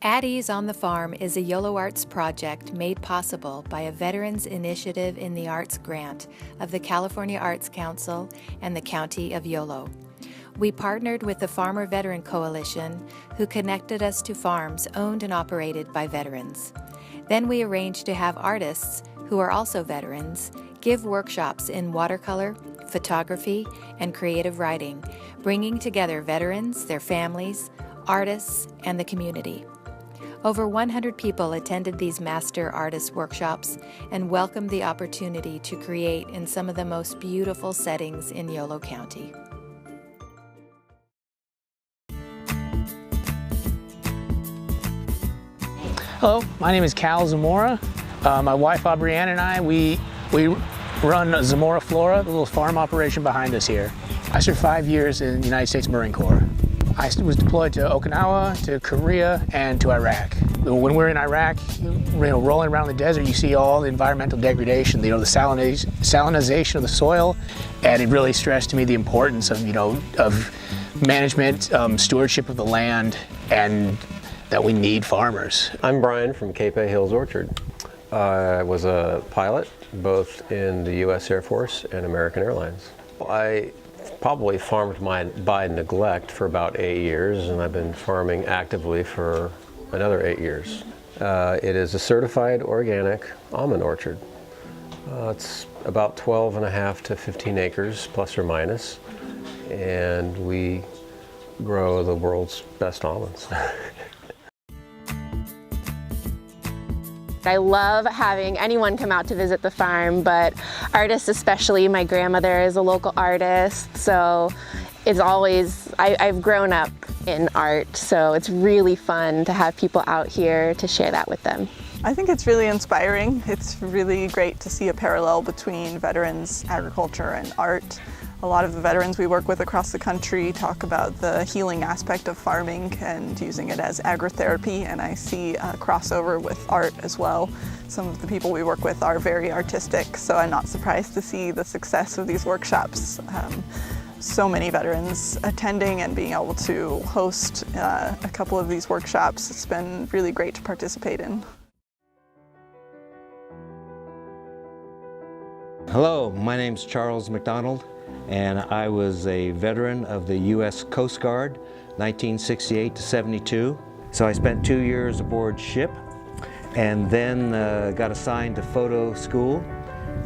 At Ease on the Farm is a Yolo Arts project made possible by a Veterans Initiative in the Arts grant of the California Arts Council and the County of Yolo. We partnered with the Farmer Veteran Coalition, who connected us to farms owned and operated by veterans. Then we arranged to have artists, who are also veterans, give workshops in watercolor, photography, and creative writing, bringing together veterans, their families, artists, and the community. Over 100 people attended these master artist workshops and welcomed the opportunity to create in some of the most beautiful settings in Yolo County. Hello, my name is Cal Zamora. My wife Aubrianne and I, we run Zamora Flora, the little farm operation behind us here. I served 5 years in the United States Marine Corps. I was deployed to Okinawa, to Korea, and to Iraq. When we're in Iraq, rolling around the desert, you see all the environmental degradation, the salinization of the soil, and it really stressed to me the importance of, of management, stewardship of the land, and that we need farmers. I'm Brian from Cape Hills Orchard. I was a pilot both in the U.S. Air Force and American Airlines. I probably farmed by neglect for about 8 years, and I've been farming actively for another 8 years. It is a certified organic almond orchard. It's about 12.5 to 15 acres, plus or minus, and we grow the world's best almonds. I love having anyone come out to visit the farm, but artists especially. My grandmother is a local artist, so it's always, I've grown up in art, so it's really fun to have people out here to share that with them. I think it's really inspiring. It's really great to see a parallel between veterans, agriculture, and art. A lot of the veterans we work with across the country talk about the healing aspect of farming and using it as agritherapy, and I see a crossover with art as well. Some of the people we work with are very artistic, so I'm not surprised to see the success of these workshops. So many veterans attending and being able to host a couple of these workshops. It's been really great to participate in. Hello, my name's Charles McDonald, and I was a veteran of the U.S. Coast Guard, 1968 to 72. So I spent 2 years aboard ship, and then got assigned to photo school,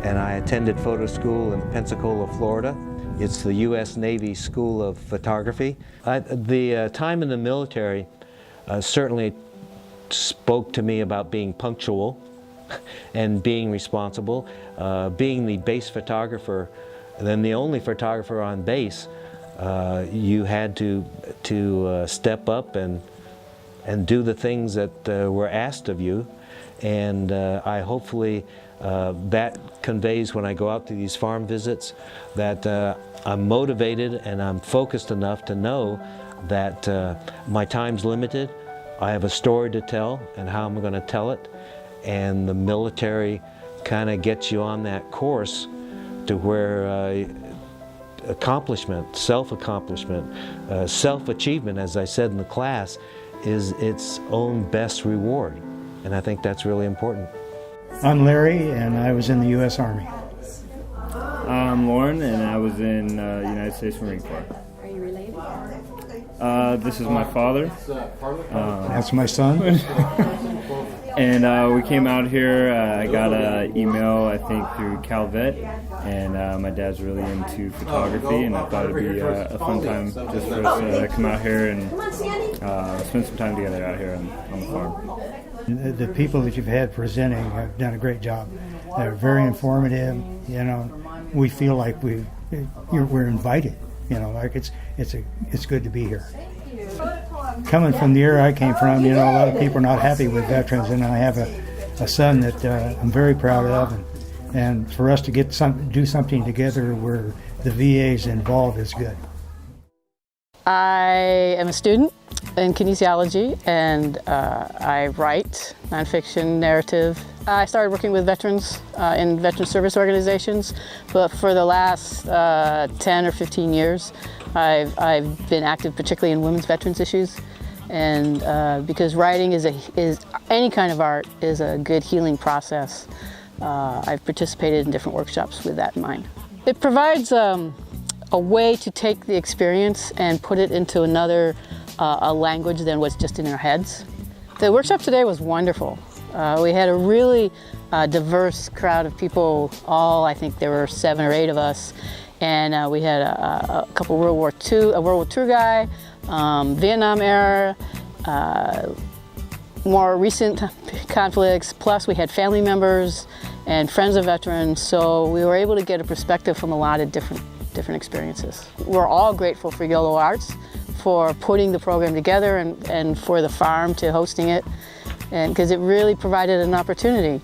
and I attended photo school in Pensacola, Florida. It's the U.S. Navy School of Photography. The time in the military certainly spoke to me about being punctual and being responsible. Being the base photographer, then the only photographer on base, you had to step up and do the things that were asked of you, and I hopefully that conveys when I go out to these farm visits that I'm motivated and I'm focused enough to know that my time's limited. I have a story to tell and how I'm going to tell it, and the military kind of gets you on that course to where accomplishment, self-accomplishment, self-achievement, as I said in the class, is its own best reward. And I think that's really important. I'm Larry, and I was in the U.S. Army. I'm Lauren, and I was in the United States Marine Corps. Are you related? This is my father. That's my son. And we came out here, I got an email, I think, through Calvet, and my dad's really into photography, and I thought it'd be a fun time just for us to come out here and spend some time together out here on the farm. The people that you've had presenting have done a great job. They're very informative. We feel like we're invited. Like it's good to be here. Coming from the area I came from, a lot of people are not happy with veterans, and I have a son that I'm very proud of, and for us to do something together where the VA is involved is good. I am a student in kinesiology, and I write nonfiction, narrative. I started working with veterans in veteran service organizations, but for the last 10 or 15 years, I've been active particularly in women's veterans issues. And because writing is any kind of art is a good healing process. I've participated in different workshops with that in mind. It provides a way to take the experience and put it into another a language than what's just in our heads. The workshop today was wonderful. We had a really diverse crowd of people. I think there were 7 or 8 of us, and we had a couple World War II guy, Vietnam era, more recent conflicts. Plus, we had family members and friends of veterans, so we were able to get a perspective from a lot of different experiences. We're all grateful for Yolo Arts for putting the program together and for the farm to hosting it, and because it really provided an opportunity.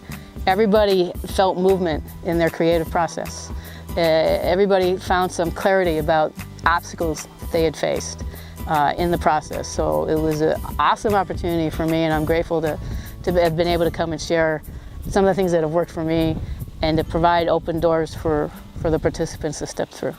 Everybody felt movement in their creative process. Everybody found some clarity about obstacles they had faced in the process. So it was an awesome opportunity for me, and I'm grateful to have been able to come and share some of the things that have worked for me and to provide open doors for the participants to step through.